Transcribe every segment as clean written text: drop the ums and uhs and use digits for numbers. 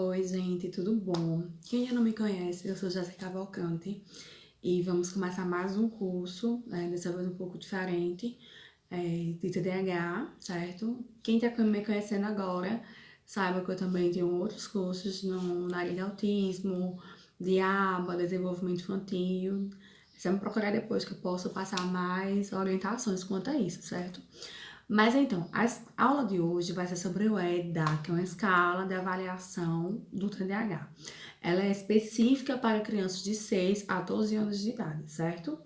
Oi, gente, tudo bom? Quem ainda não me conhece, eu sou Jéssica Cavalcante e vamos começar mais um curso, dessa vez um pouco diferente, de TDAH, certo? Quem está me conhecendo agora, saiba que eu também tenho outros cursos na área de autismo, de aba, desenvolvimento infantil. É só me procurar depois que eu posso passar mais orientações quanto a isso, certo? Mas então, a aula de hoje vai ser sobre o EDA, que é uma escala de avaliação do TDAH. Ela é específica para crianças de 6 a 12 anos de idade, certo?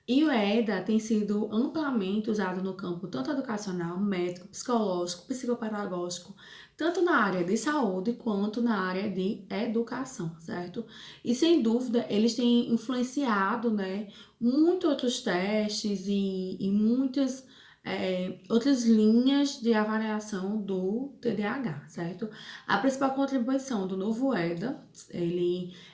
E o EDA tem sido amplamente usado no campo tanto educacional, médico, psicológico, psicopedagógico, tanto na área de saúde quanto na área de educação, certo? E sem dúvida, eles têm influenciado, né, muitos outros testes e muitas outras linhas de avaliação do TDAH, certo? A principal contribuição do novo EDA,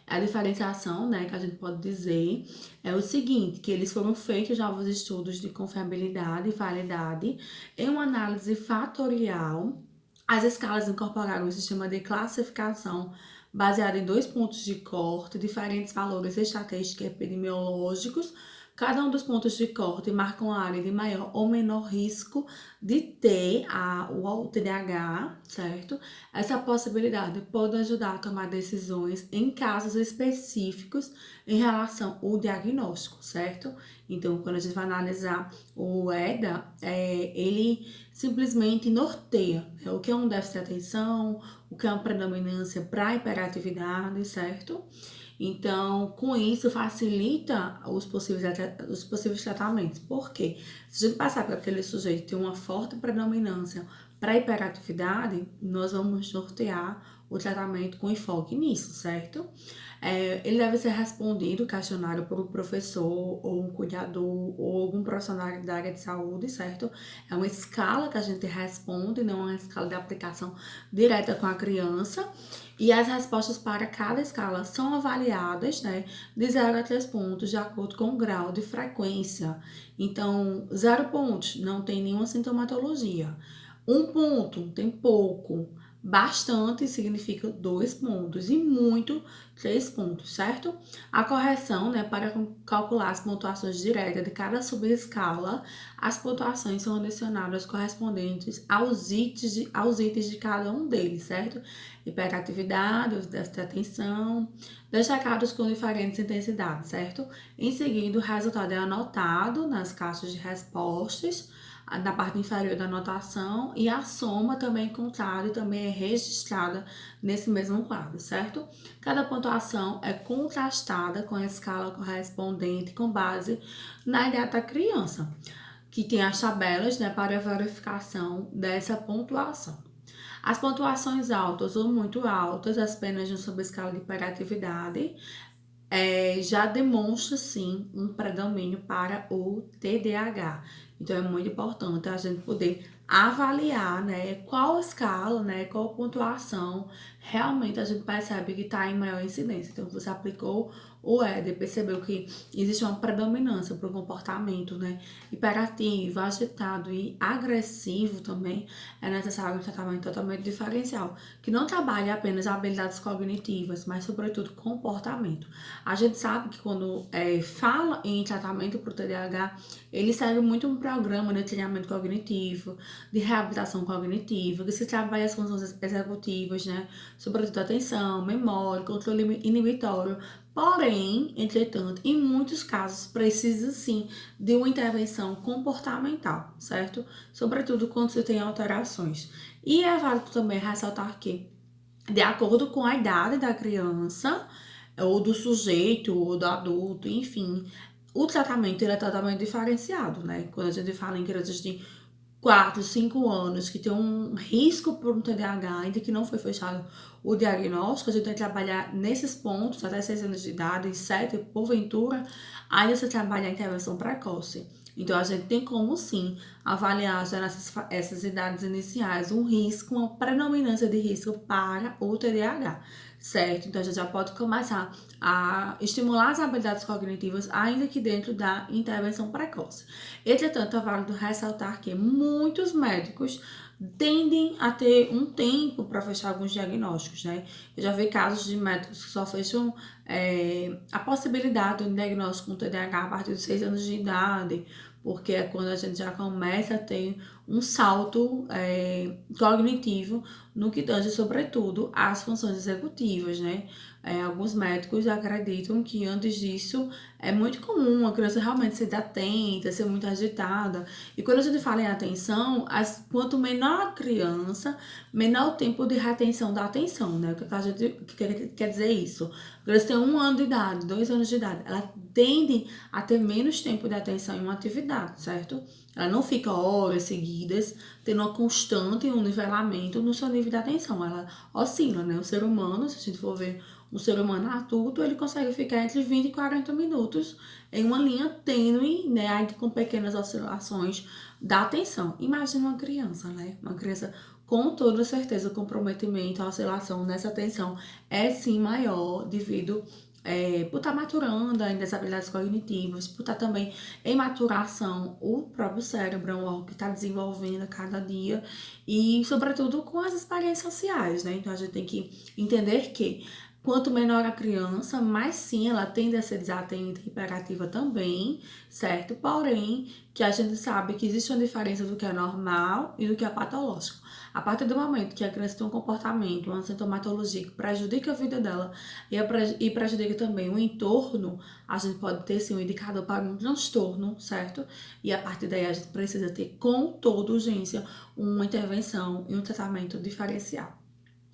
a diferenciação, né, que a gente pode dizer, é o seguinte, que eles foram feitos novos estudos de confiabilidade e validade em uma análise fatorial. As escalas incorporaram um sistema de classificação baseado em 2 pontos de corte, diferentes valores estatísticos e epidemiológicos. Cada um dos pontos de corte marca uma área de maior ou menor risco de ter o TDAH, certo? Essa possibilidade pode ajudar a tomar decisões em casos específicos em relação ao diagnóstico, certo? Então, quando a gente vai analisar o EDA, ele simplesmente norteia, né, o que é um déficit de atenção, o que é uma predominância para hiperatividade, certo? Então, com isso, facilita os possíveis tratamentos. Por quê? Se a gente passar para aquele sujeito ter uma forte predominância para hiperatividade, nós vamos nortear o tratamento com enfoque nisso, certo? Ele deve ser respondido, questionário por um professor, ou um cuidador, ou algum profissional da área de saúde, certo? É uma escala que a gente responde, não é uma escala de aplicação direta com a criança. E as respostas para cada escala são avaliadas, né, de 0 a 3 pontos, de acordo com o grau de frequência. Então, 0 pontos, não tem nenhuma sintomatologia. 1 ponto, tem pouco. Bastante significa 2 pontos e muito 3 pontos, certo? A correção, né, para calcular as pontuações diretas de cada subescala, as pontuações são adicionadas correspondentes aos itens de cada um deles, certo? Hiperatividade, os déficit de atenção, destacados com diferentes intensidades, certo? Em seguida, o resultado é anotado nas caixas de respostas, na parte inferior da anotação, e a soma também é contada e também é registrada nesse mesmo quadro, certo? Cada pontuação é contrastada com a escala correspondente com base na idade da criança, que tem as tabelas, né, para a verificação dessa pontuação. As pontuações altas ou muito altas, apenas de uma subescala de hiperatividade, já demonstra sim um predomínio para o TDAH. Então é muito importante a gente poder avaliar, né, qual escala, né, qual pontuação realmente a gente percebe que está em maior incidência. Então você aplicou o EDA e percebeu que existe uma predominância para o comportamento, né, hiperativo, agitado e agressivo também, é necessário um tratamento totalmente diferencial, que não trabalha apenas habilidades cognitivas, mas sobretudo comportamento. A gente sabe que quando fala em tratamento para o TDAH, ele segue muito um programa de treinamento cognitivo, de reabilitação cognitiva, que se trabalha as funções executivas, né? Sobretudo atenção, memória, controle inibitório. Porém, entretanto, em muitos casos precisa sim de uma intervenção comportamental, certo? Sobretudo quando se tem alterações. E é válido também ressaltar que, de acordo com a idade da criança, ou do sujeito, ou do adulto, enfim, o tratamento ele é totalmente diferenciado, né? Quando a gente fala em crianças de 4, 5 anos que tem um risco por um TDAH, ainda que não foi fechado o diagnóstico, a gente tem que trabalhar nesses pontos até 6 anos de idade, e 7, porventura, ainda se trabalha a intervenção precoce. Então, a gente tem como, sim, avaliar já essas idades iniciais um risco, uma predominância de risco para o TDAH, certo? Então, a gente já pode começar a estimular as habilidades cognitivas, ainda que dentro da intervenção precoce. Entretanto, é válido ressaltar que muitos médicos tendem a ter um tempo para fechar alguns diagnósticos, né? Eu já vi casos de médicos que só fecham a possibilidade do diagnóstico com TDAH a partir dos 6 anos de idade, porque é quando a gente já começa a ter um salto cognitivo no que tange, sobretudo, às funções executivas, né? Alguns médicos acreditam que antes disso é muito comum a criança realmente ser desatenta, ser muito agitada. E quando a gente fala em atenção, quanto menor a criança, menor o tempo de retenção da atenção, né? O que a gente quer dizer isso? A criança tem 1 ano de idade, 2 anos de idade, ela tende a ter menos tempo de atenção em uma atividade, certo? Ela não fica horas seguidas tendo uma constante um nivelamento no seu nível de atenção. Ela oscila, né? O ser humano, se a gente for ver um ser humano adulto, ele consegue ficar entre 20 e 40 minutos em uma linha tênue, né? Com pequenas oscilações da atenção. Imagina uma criança, né? Uma criança com toda certeza o comprometimento, a oscilação nessa atenção é sim maior devido por estar maturando ainda as habilidades cognitivas, por estar também em maturação o próprio cérebro, é um órgão que está desenvolvendo a cada dia e, sobretudo, com as experiências sociais, né? Então, a gente tem que entender que quanto menor a criança, mais sim ela tende a ser desatenta e hiperativa também, certo? Porém, que a gente sabe que existe uma diferença do que é normal e do que é patológico. A partir do momento que a criança tem um comportamento, uma sintomatologia que prejudica a vida dela e prejudica também o entorno, a gente pode ter sim um indicador para um transtorno, certo? E a partir daí a gente precisa ter com toda urgência uma intervenção e um tratamento diferencial.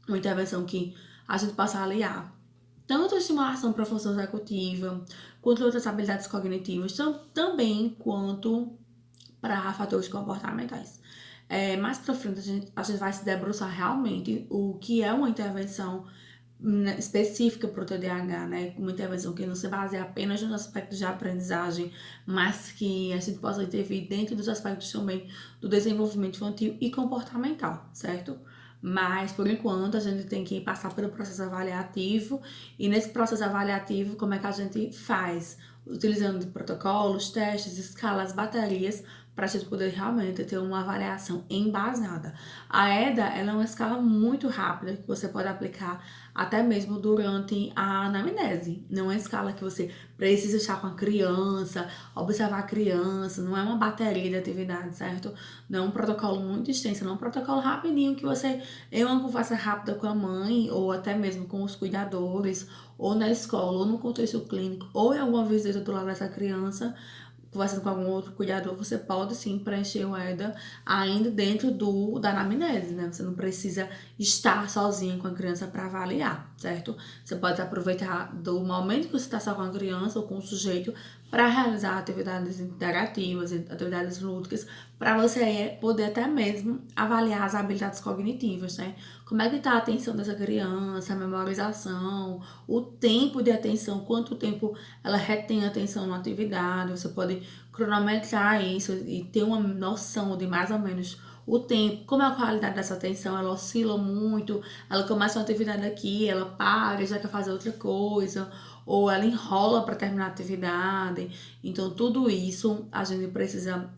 Uma intervenção que a gente possa aliar tanto a estimulação para a função executiva, quanto outras habilidades cognitivas, também quanto para fatores comportamentais. Mais para frente a gente vai se debruçar realmente o que é uma intervenção específica para o TDAH, né? Uma intervenção que não se baseia apenas nos aspectos de aprendizagem, mas que a gente possa intervir dentro dos aspectos também do desenvolvimento infantil e comportamental, certo? Mas, por enquanto, a gente tem que passar pelo processo avaliativo e nesse processo avaliativo, como é que a gente faz? Utilizando protocolos, testes, escalas, baterias, para a gente poder realmente ter uma avaliação embasada. A EDA, ela é uma escala muito rápida que você pode aplicar até mesmo durante a anamnese. Não é uma escala que você precisa estar com a criança, observar a criança, não é uma bateria de atividades, certo? Não é um protocolo muito extenso, não é um protocolo rapidinho que você, em uma conversa rápida com a mãe, ou até mesmo com os cuidadores, ou na escola, ou no contexto clínico, ou em alguma visita do lado dessa criança, conversando com algum outro cuidador, você pode sim preencher o EDA ainda dentro da anamnese, né? Você não precisa estar sozinho com a criança para avaliar, certo? Você pode aproveitar do momento que você está só com a criança ou com o sujeito para realizar atividades interativas, atividades lúdicas, para você poder até mesmo avaliar as habilidades cognitivas, né? Como é que está a atenção dessa criança, a memorização, o tempo de atenção, quanto tempo ela retém a atenção na atividade, você pode cronometrar isso e ter uma noção de mais ou menos o tempo, como é a qualidade dessa atenção, ela oscila muito, ela começa uma atividade aqui, ela para e já quer fazer outra coisa, ou ela enrola para terminar a atividade. Então, tudo isso a gente precisa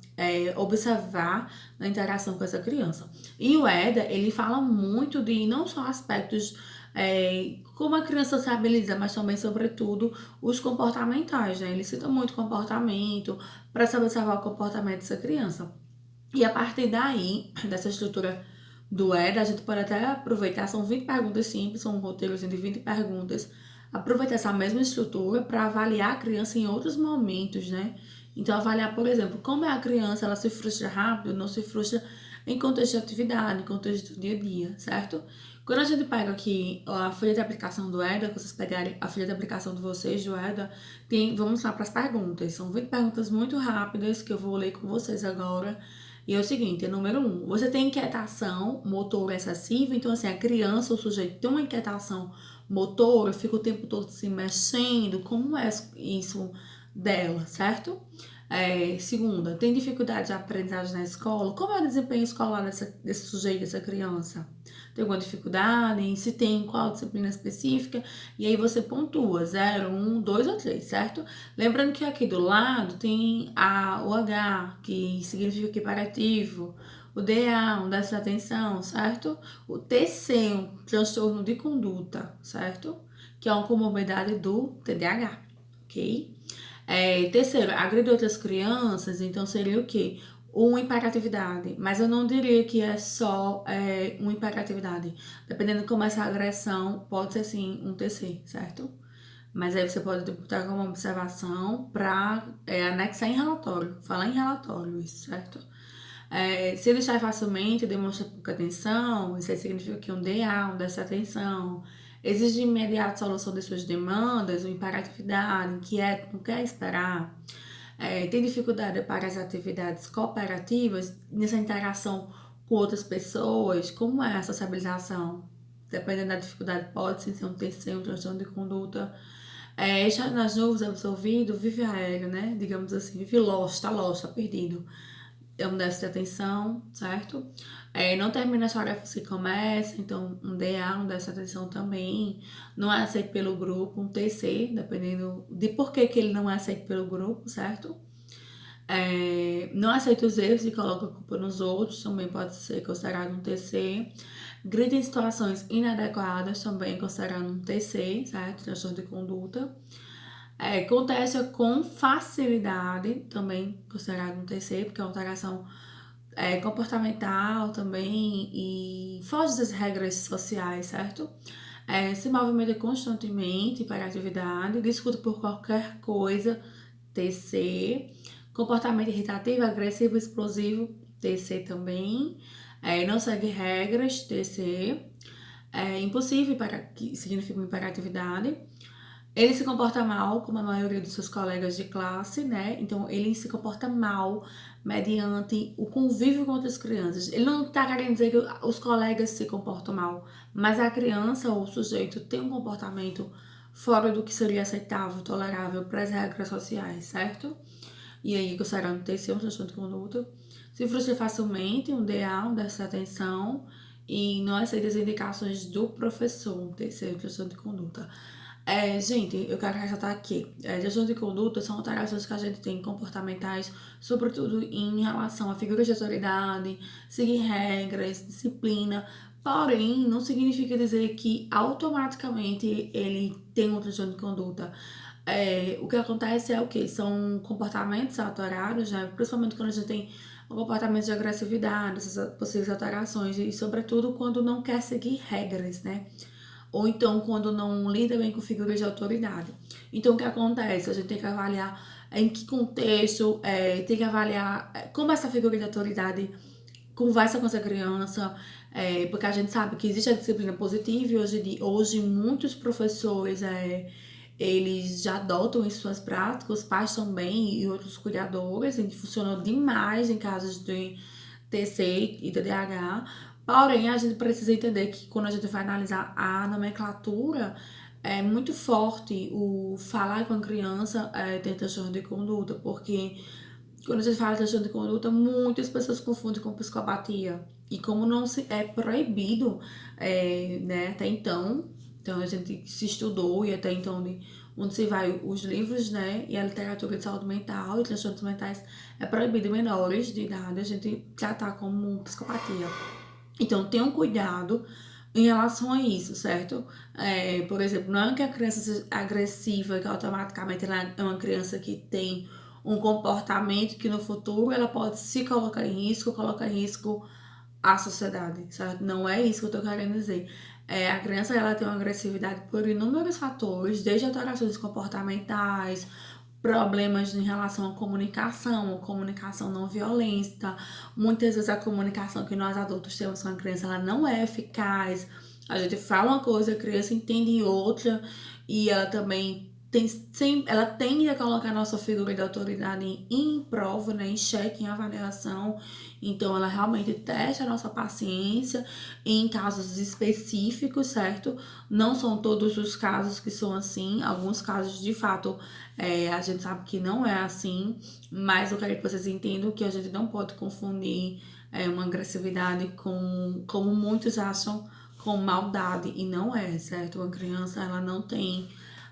observar na interação com essa criança. E o EDA, ele fala muito de não só aspectos como a criança se habilita, mas também, sobretudo, os comportamentais, né? Ele cita muito comportamento para saber observar o comportamento dessa criança. E a partir daí, dessa estrutura do EDA, a gente pode até aproveitar, são 20 perguntas simples, são um roteiro de 20 perguntas, aproveitar essa mesma estrutura para avaliar a criança em outros momentos, né? Então, avaliar, por exemplo, como é a criança, ela se frustra rápido, não se frustra em contexto de atividade, em contexto do dia a dia, certo? Quando a gente pega aqui a folha de aplicação do EDA, que vocês pegarem a folha de aplicação de vocês do EDA, vamos lá para as perguntas. São 20 perguntas muito rápidas que eu vou ler com vocês agora. E é o seguinte, número 1, você tem inquietação motora excessiva, então assim, a criança, o sujeito tem uma inquietação motora, fica o tempo todo se mexendo, como é isso dela, certo? Segunda, tem dificuldade de aprendizagem na escola, como é o desempenho escolar desse sujeito, dessa criança? Tem alguma dificuldade? Se tem, qual disciplina específica? E aí você pontua 0, 1, 2 ou 3, certo? Lembrando que aqui do lado tem o H, que significa equiparativo, O DA, um déficit de atenção, certo? O TC, um transtorno de conduta, certo? Que é uma comorbidade do TDAH, ok? Terceiro, agredir outras crianças, então seria o quê? Uma hiperatividade, mas eu não diria que é só uma hiperatividade. Dependendo de como essa agressão, pode ser sim um TC, certo? Mas aí você pode botar como observação para anexar em relatório, falar em relatório isso, certo? Se ele distrai facilmente, demonstra pouca atenção, isso aí significa que um DA, um déficit de atenção, exige de imediato solução de suas demandas, uma hiperatividade, inquieto, não quer esperar, tem dificuldade para as atividades cooperativas, nessa interação com outras pessoas, como é a sociabilização? Dependendo da dificuldade, pode sim ser um terceiro, um transtorno de conduta. Está nas nuvens, absorvido, vive aéreo, né? Digamos assim, vive lost, tá perdido. É um déficit de atenção, certo? Não termina as tarefas que começa, então um DA, um déficit de atenção também. Não é aceito pelo grupo, um TC, dependendo de por que ele não é aceito pelo grupo, certo? Não aceita os erros e coloca a culpa nos outros, também pode ser considerado um TC. Grita em situações inadequadas, também considerado um TC, certo? Transtorno de conduta. Acontece com facilidade, também considerado um TC, porque é uma alteração comportamental também e foge das regras sociais, certo? Se movimenta constantemente para atividade, discute por qualquer coisa, TC. Comportamento irritativo, agressivo, explosivo, TC também. Não segue regras, TC. Impossível, que significa hiperatividade. Ele se comporta mal, como a maioria dos seus colegas de classe, né? Então, ele se comporta mal mediante o convívio com outras crianças. Ele não está querendo dizer que os colegas se comportam mal, mas a criança ou o sujeito tem um comportamento fora do que seria aceitável, tolerável para as regras sociais, certo? E aí, considerando um TC, um transtorno de conduta. Se frustra facilmente, um DA, um déficit de atenção, e não aceita as indicações do professor, um TC, um transtorno de conduta. Gente, eu quero ressaltar aqui, gestão de conduta são alterações que a gente tem comportamentais, sobretudo em relação a figuras de autoridade, seguir regras, disciplina, porém, não significa dizer que automaticamente ele tem um transtorno de conduta. O que acontece é o que? São comportamentos alterados, né? Principalmente quando a gente tem um comportamento de agressividade, essas possíveis alterações, e sobretudo quando não quer seguir regras, né? Ou então quando não lida bem com figuras de autoridade. Então, o que acontece? A gente tem que avaliar em que contexto, tem que avaliar como essa figura de autoridade conversa com essa criança, porque a gente sabe que existe a disciplina positiva e hoje muitos professores eles já adotam em suas práticas, os pais também e outros cuidadores, e funcionam demais em casos de TC e TDAH. Porém, a gente precisa entender que quando a gente vai analisar a nomenclatura, é muito forte o falar com a criança tem transtorno de conduta, porque quando a gente fala de transtorno de conduta, muitas pessoas confundem com psicopatia. E como não se é proibido, né, até então a gente se estudou e até então onde se vai os livros, né, e a literatura de saúde mental e transtornos mentais, é proibido menores de idade a gente tratar como psicopatia. Então, tenham cuidado em relação a isso, certo? Por exemplo, não é que a criança seja agressiva, que automaticamente ela é uma criança que tem um comportamento que no futuro ela pode se colocar em risco, colocar em risco a sociedade, certo? Não é isso que eu tô querendo dizer. A criança ela tem uma agressividade por inúmeros fatores, desde alterações comportamentais, problemas em relação à comunicação não violenta. Muitas vezes a comunicação que nós adultos temos com a criança ela não é eficaz. A gente fala uma coisa, a criança entende outra e ela também ela tende a colocar a nossa figura de autoridade em prova, né, em xeque, em avaliação. Então, ela realmente testa a nossa paciência em casos específicos, certo? Não são todos os casos que são assim. Alguns casos, de fato, a gente sabe que não é assim. Mas eu quero que vocês entendam que a gente não pode confundir uma agressividade com, como muitos acham, com maldade. E não é, certo? Uma criança, ela não tem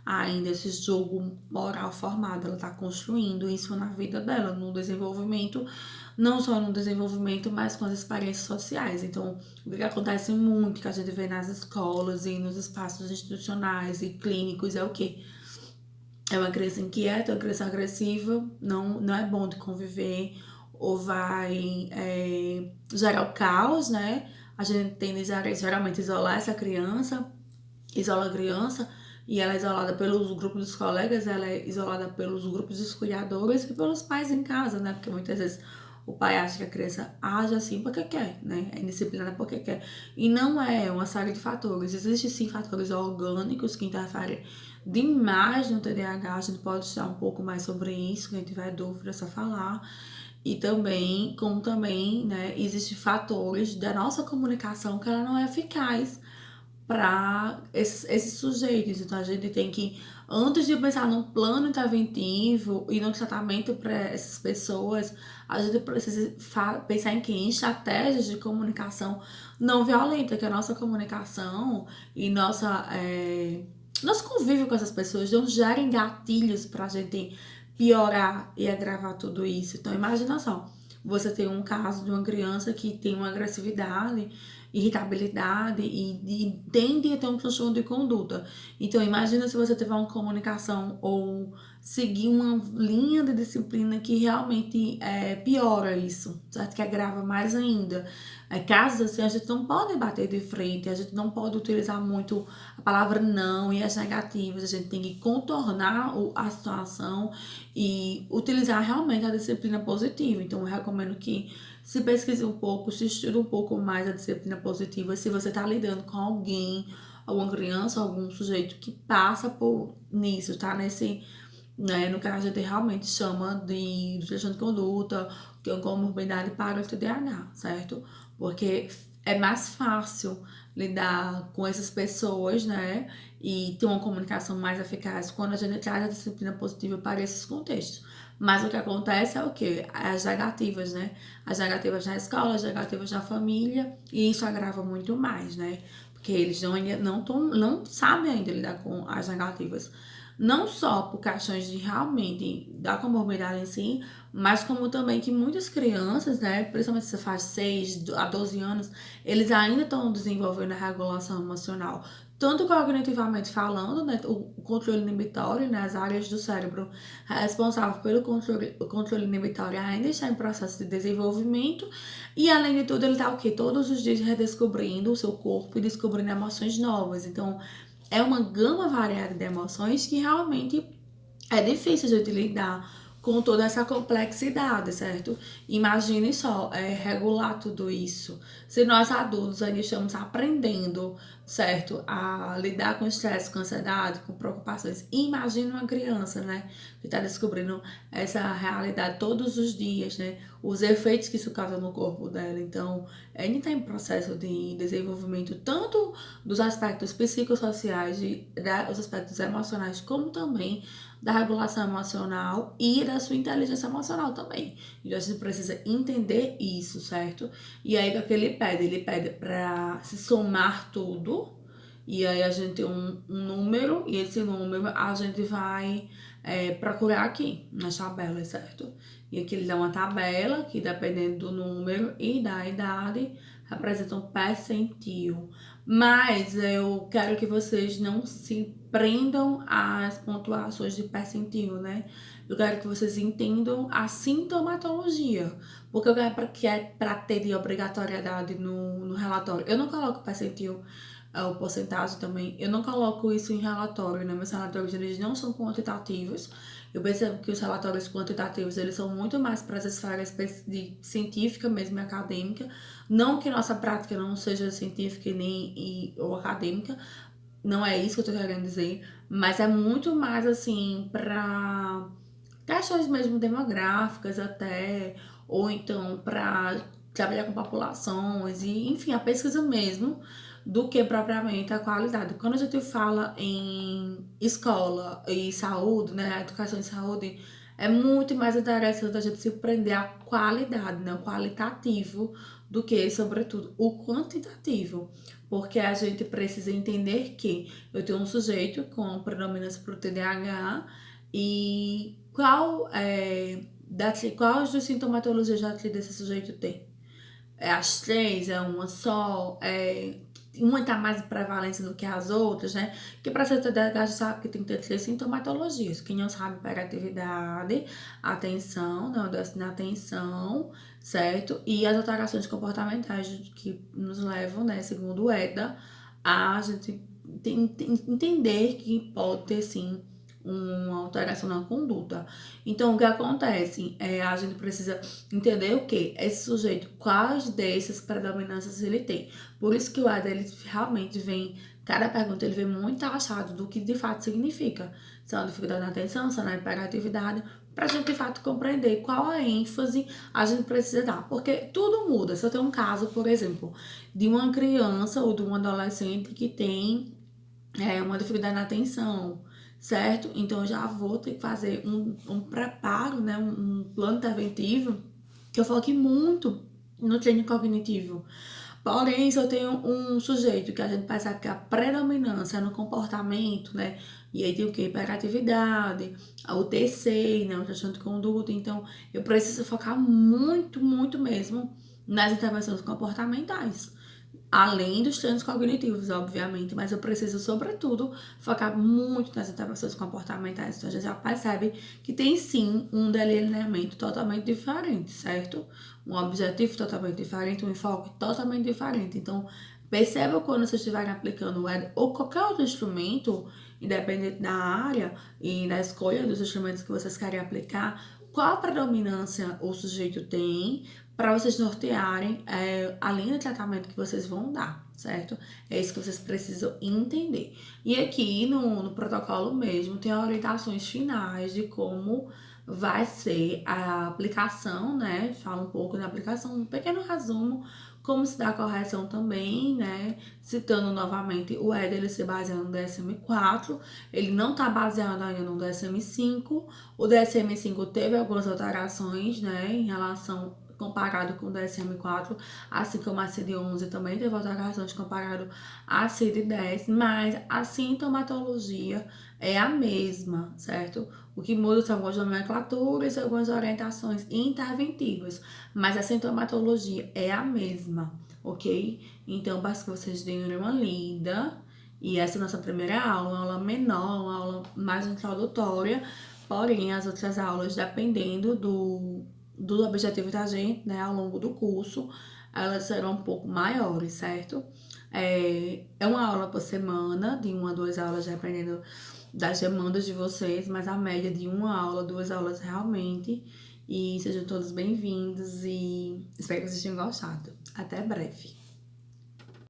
ainda esse jogo moral formado, ela tá construindo isso na vida dela, no desenvolvimento, não só no desenvolvimento, mas com as experiências sociais. Então, o que acontece muito, que a gente vê nas escolas e nos espaços institucionais e clínicos, é o quê? É uma criança inquieta, uma criança agressiva, não é bom de conviver, ou vai gerar o caos, né? A gente tende a geralmente isolar essa criança, isola a criança, e ela é isolada pelos grupos dos colegas, ela é isolada pelos grupos dos cuidadores e pelos pais em casa, né? Porque muitas vezes o pai acha que a criança age assim porque quer, né? É indisciplinada porque quer. E não é uma série de fatores. Existem sim fatores orgânicos que interferem demais no TDAH. A gente pode estudar um pouco mais sobre isso, quem tiver dúvida é só falar. E também, como também, né, existem fatores da nossa comunicação que ela não é eficaz para esses sujeitos. Então, a gente tem que, antes de pensar num plano interventivo e no tratamento para essas pessoas, a gente precisa pensar em estratégias de comunicação não violenta, que a nossa comunicação e nosso convívio com essas pessoas não gerem gatilhos para a gente piorar e agravar tudo isso. Então, imagina só, você tem um caso de uma criança que tem uma agressividade, irritabilidade e tende a ter um transtorno de conduta. Então, imagina se você tiver uma comunicação ou seguir uma linha de disciplina que realmente piora isso, certo? Que agrava mais ainda. Casos assim, a gente não pode bater de frente, a gente não pode utilizar muito a palavra não e as negativas, a gente tem que contornar a situação e utilizar realmente a disciplina positiva. Então, eu recomendo que se pesquise um pouco, se estude um pouco mais a disciplina positiva, se você está lidando com alguém, alguma criança, algum sujeito que passa por nisso, tá nesse, né, no que a gente realmente chama de transtorno de conduta, que é uma comorbidade para o TDAH, certo? Porque é mais fácil lidar com essas pessoas, né, e ter uma comunicação mais eficaz quando a gente traz a disciplina positiva para esses contextos. Mas o que acontece é o quê? As negativas, né? As negativas na escola, as negativas na família, e isso agrava muito mais, né? Porque eles não sabem ainda lidar com as negativas. Não só por questões de realmente da comorbidade em si, mas como também que muitas crianças, né, principalmente se faz 6 a 12 anos, eles ainda estão desenvolvendo a regulação emocional. Tanto cognitivamente falando, né, o controle inibitório, né, as áreas do cérebro responsável pelo controle inibitório ainda está em processo de desenvolvimento e, além de tudo, ele está o quê? Todos os dias redescobrindo o seu corpo e descobrindo emoções novas. Então, é uma gama variada de emoções que realmente é difícil de lidar com toda essa complexidade, certo? Imagine só, regular tudo isso. Se nós adultos ainda estamos aprendendo, certo? A lidar com estresse, com ansiedade, com preocupações. Imagine uma criança, né? Que está descobrindo essa realidade todos os dias, né? Os efeitos que isso causa no corpo dela. Então, ainda está em processo de desenvolvimento tanto dos aspectos psicossociais, dos aspectos emocionais, como também da regulação emocional e da sua inteligência emocional também. Então a gente precisa entender isso, certo? E aí o que ele pede? Ele pede para se somar tudo. E aí a gente tem um número, e esse número a gente vai procurar aqui nas tabelas, certo? E aqui ele dá uma tabela que, dependendo do número e da idade, representa um percentil. Mas eu quero que vocês não se prendam às pontuações de percentil, né? Eu quero que vocês entendam a sintomatologia, porque eu quero que é para ter de obrigatoriedade no relatório. Eu não coloco percentil, o porcentagem também, eu não coloco isso em relatório, né? Meus relatórios, eles não são quantitativos. Eu percebo que os relatórios quantitativos, eles são muito mais para as esferas de científica mesmo e acadêmica. Não que nossa prática não seja científica ou acadêmica, não é isso que eu tô querendo dizer, mas é muito mais assim para questões mesmo demográficas até, ou então para trabalhar com populações e, enfim, a pesquisa mesmo, do que propriamente a qualidade. Quando a gente fala em escola e saúde, né, educação e saúde, é muito mais interessante a gente se prender à qualidade, né, o qualitativo, do que, sobretudo, o quantitativo. Porque a gente precisa entender que eu tenho um sujeito com predominância para o TDAH e quais das sintomatologias da atleta esse sujeito tem? É as três, é uma só, uma tá mais prevalente do que as outras, né? Porque para ser TDAH, a gente sabe que tem que ter três sintomatologias. Quem não sabe, hiperatividade, atenção, não, déficit na atenção, certo? E as alterações comportamentais que nos levam, né, segundo o EDA, a gente entender que pode ter, sim, uma alteração na conduta. Então, o que acontece? A gente precisa entender o que? Esse sujeito, quais dessas predominâncias ele tem. Por isso que o EDA, ele realmente vem, cada pergunta ele vem muito achado do que de fato significa. Se é uma dificuldade na atenção, se é na hiperatividade, para a gente de fato compreender qual a ênfase a gente precisa dar. Porque tudo muda. Se eu tenho um caso, por exemplo, de uma criança ou de um adolescente que tem uma dificuldade na atenção, certo? Então eu já vou ter que fazer um preparo, né? Um plano interventivo que eu foque muito no treino cognitivo. Porém, se eu tenho um sujeito que a gente percebe que a predominância é no comportamento, né? E aí tem o que? Hiperatividade, o TC, né? O transtorno de conduta. Então, eu preciso focar muito, muito mesmo nas intervenções comportamentais. Além dos treinos cognitivos, obviamente, mas eu preciso, sobretudo, focar muito nas intervenções comportamentais. Então, a gente já percebe que tem sim um delineamento totalmente diferente, certo? Um objetivo totalmente diferente, um enfoque totalmente diferente. Então, perceba quando vocês estiverem aplicando o ED ou qualquer outro instrumento, independente da área e da escolha dos instrumentos que vocês querem aplicar, qual a predominância o sujeito tem, para vocês nortearem a linha de tratamento que vocês vão dar, certo? É isso que vocês precisam entender. E aqui no protocolo mesmo tem orientações finais de como vai ser a aplicação, né? Fala um pouco da aplicação, um pequeno resumo, como se dá a correção também, né? Citando novamente o EDA, ele se baseia no DSM-4, ele não está baseado ainda no DSM-5, o DSM-5 teve algumas alterações, né, em relação comparado com o DSM-4, assim como a CID-11 também teve alterações comparado à CID-10, mas a sintomatologia é a mesma, certo? O que muda são algumas nomenclaturas e algumas orientações interventivas, mas a sintomatologia é a mesma, ok? Então, basta que vocês deem uma lida, e essa é a nossa primeira aula, uma aula menor, uma aula mais introdutória, porém, as outras aulas, dependendo do objetivo da gente, né, ao longo do curso, elas serão um pouco maiores, certo? É uma aula por semana, de 1 a 2 aulas, dependendo das demandas de vocês, mas a média de 1 aula, 2 aulas realmente. E sejam todos bem-vindos e espero que vocês tenham gostado. Até breve!